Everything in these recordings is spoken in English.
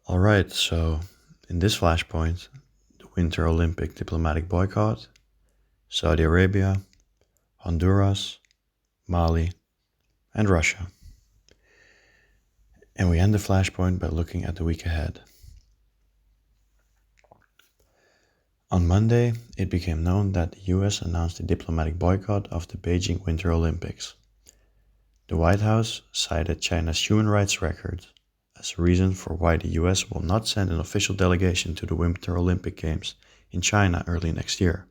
Alright, so in this Flashpoint, the Winter Olympic diplomatic boycott, Saudi Arabia, Honduras, Mali, and Russia. And we end the Flashpoint by looking at the week ahead. On Monday, it became known that the US announced a diplomatic boycott of the Beijing Winter Olympics. The White House cited China's human rights record as a reason for why the US will not send an official delegation to the Winter Olympic Games in China early next year.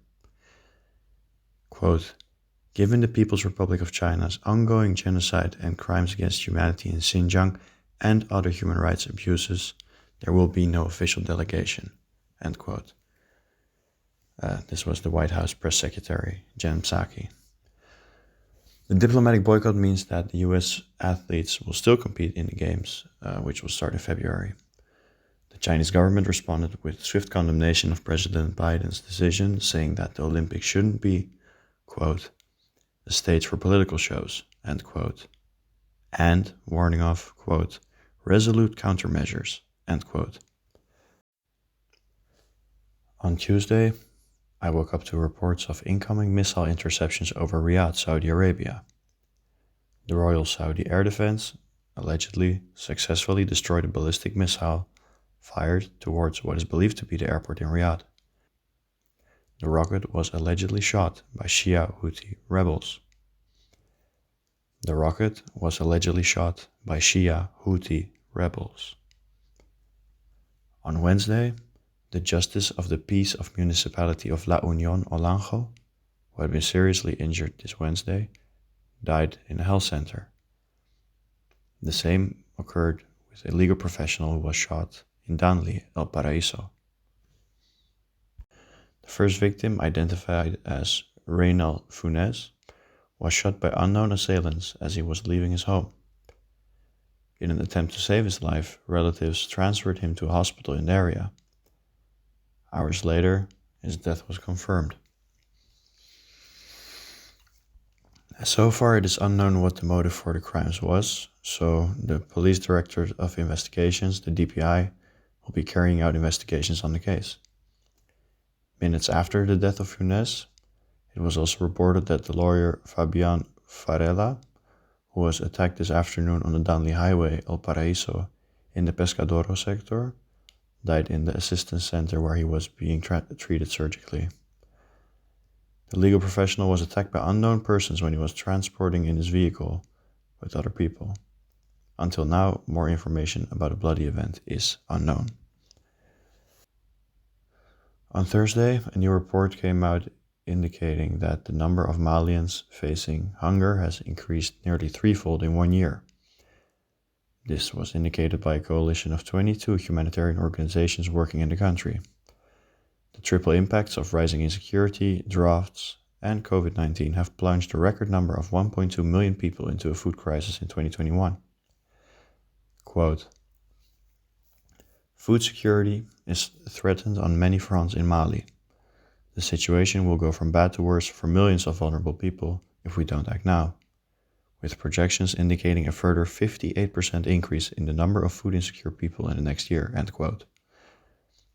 Quote, given the People's Republic of China's ongoing genocide and crimes against humanity in Xinjiang and other human rights abuses, there will be no official delegation, end quote. This was the White House Press Secretary, Jen Psaki. The diplomatic boycott means that the US athletes will still compete in the Games, which will start in February. The Chinese government responded with swift condemnation of President Biden's decision, saying that the Olympics shouldn't be, quote, a stage for political shows, end quote, and warning of, quote, resolute countermeasures, end quote. On Tuesday, I woke up to reports of incoming missile interceptions over Riyadh, Saudi Arabia. The Royal Saudi Air Defense allegedly successfully destroyed a ballistic missile fired towards what is believed to be the airport in Riyadh. The rocket was allegedly shot by Shia Houthi rebels. On Wednesday, the Justice of the Peace of Municipality of La Unión Olanjo, who had been seriously injured this Wednesday, died in a health center. The same occurred with a legal professional who was shot in Danlí, El Paraíso. The first victim, identified as Reynal Funes, was shot by unknown assailants as he was leaving his home. In an attempt to save his life, relatives transferred him to a hospital in the area. Hours later, his death was confirmed. So far, it is unknown what the motive for the crimes was, so the Police Directorate of Investigations, the DPI, will be carrying out investigations on the case. Minutes after the death of Funes, it was also reported that the lawyer Fabian Farella, who was attacked this afternoon on the Danlí Highway, El Paraíso, in the Pescadoro sector, died in the assistance center where he was being treated surgically. The legal professional was attacked by unknown persons when he was transporting in his vehicle with other people. Until now, more information about a bloody event is unknown. On Thursday, a new report came out indicating that the number of Malians facing hunger has increased nearly threefold in 1 year. This was indicated by a coalition of 22 humanitarian organizations working in the country. The triple impacts of rising insecurity, droughts, and COVID-19 have plunged a record number of 1.2 million people into a food crisis in 2021. Quote, food security is threatened on many fronts in Mali. The situation will go from bad to worse for millions of vulnerable people if we don't act now, with projections indicating a further 58% increase in the number of food insecure people in the next year, end quote.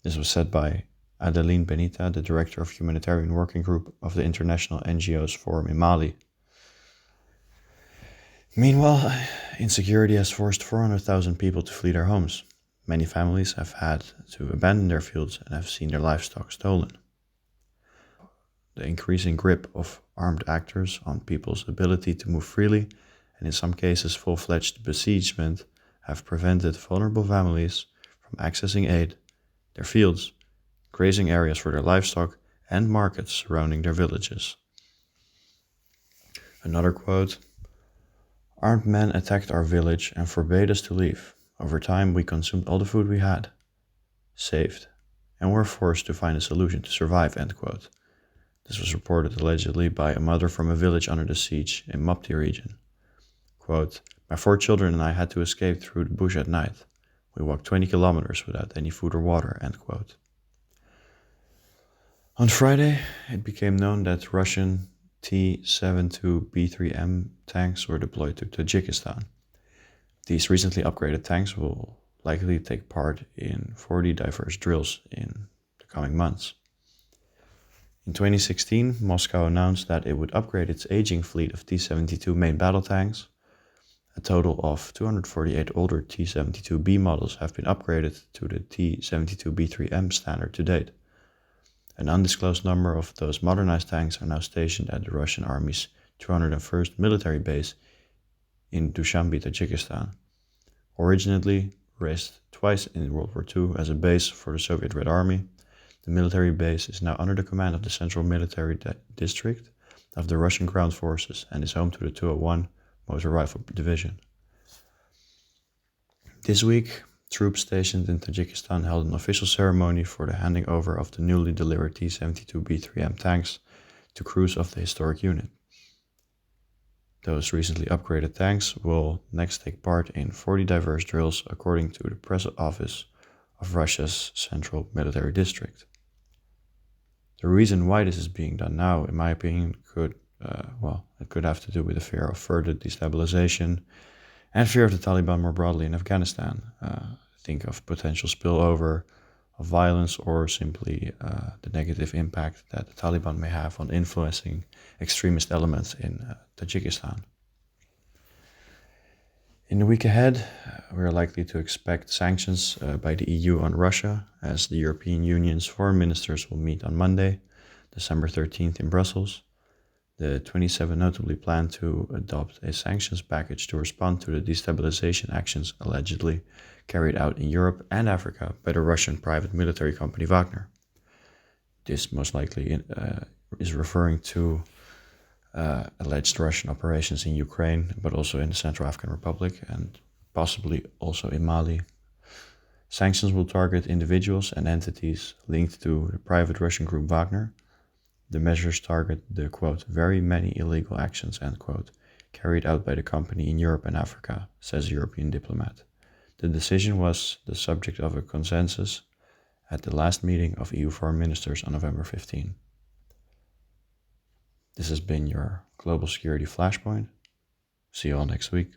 This was said by Adeline Benita, the director of Humanitarian Working Group of the International NGOs Forum in Mali. Meanwhile, insecurity has forced 400,000 people to flee their homes. Many families have had to abandon their fields and have seen their livestock stolen. The increasing grip of armed actors on people's ability to move freely, and in some cases full-fledged besiegement, have prevented vulnerable families from accessing aid, their fields, grazing areas for their livestock, and markets surrounding their villages. Another quote, armed men attacked our village and forbade us to leave. Over time, we consumed all the food we had, saved, and were forced to find a solution to survive, end quote. This was reported allegedly by a mother from a village under the siege in Mopti region. Quote, my 4 children and I had to escape through the bush at night. We walked 20 kilometers without any food or water, end quote. On Friday, it became known that Russian T-72B3M tanks were deployed to Tajikistan. These recently upgraded tanks will likely take part in 40 diverse drills in the coming months. In 2016, Moscow announced that it would upgrade its aging fleet of T-72 main battle tanks. A total of 248 older T-72B models have been upgraded to the T-72B3M standard to date. An undisclosed number of those modernized tanks are now stationed at the Russian Army's 201st military base in Dushanbe, Tajikistan. Originally raised twice in World War II as a base for the Soviet Red Army, the military base is now under the command of the Central Military District of the Russian Ground Forces and is home to the 201 Motor Rifle Division. This week, troops stationed in Tajikistan held an official ceremony for the handing over of the newly delivered T-72B3M tanks to crews of the historic unit. Those recently upgraded tanks will next take part in 40 diverse drills according to the press office of Russia's Central Military District. The reason why this is being done now, in my opinion, it could have to do with the fear of further destabilization and fear of the Taliban more broadly in Afghanistan. Think of potential spillover of violence or simply the negative impact that the Taliban may have on influencing extremist elements in Tajikistan. In the week ahead, we are likely to expect sanctions by the EU on Russia, as the European Union's foreign ministers will meet on Monday, December 13th in Brussels. The 27 notably plan to adopt a sanctions package to respond to the destabilization actions allegedly carried out in Europe and Africa by the Russian private military company Wagner. This most likely is referring to alleged Russian operations in Ukraine, but also in the Central African Republic and possibly also in Mali. Sanctions will target individuals and entities linked to the private Russian group Wagner. The measures target the, quote, very many illegal actions, end quote, carried out by the company in Europe and Africa, says a European diplomat. The decision was the subject of a consensus at the last meeting of EU foreign ministers on November 15. This has been your Global Security Flashpoint. See you all next week.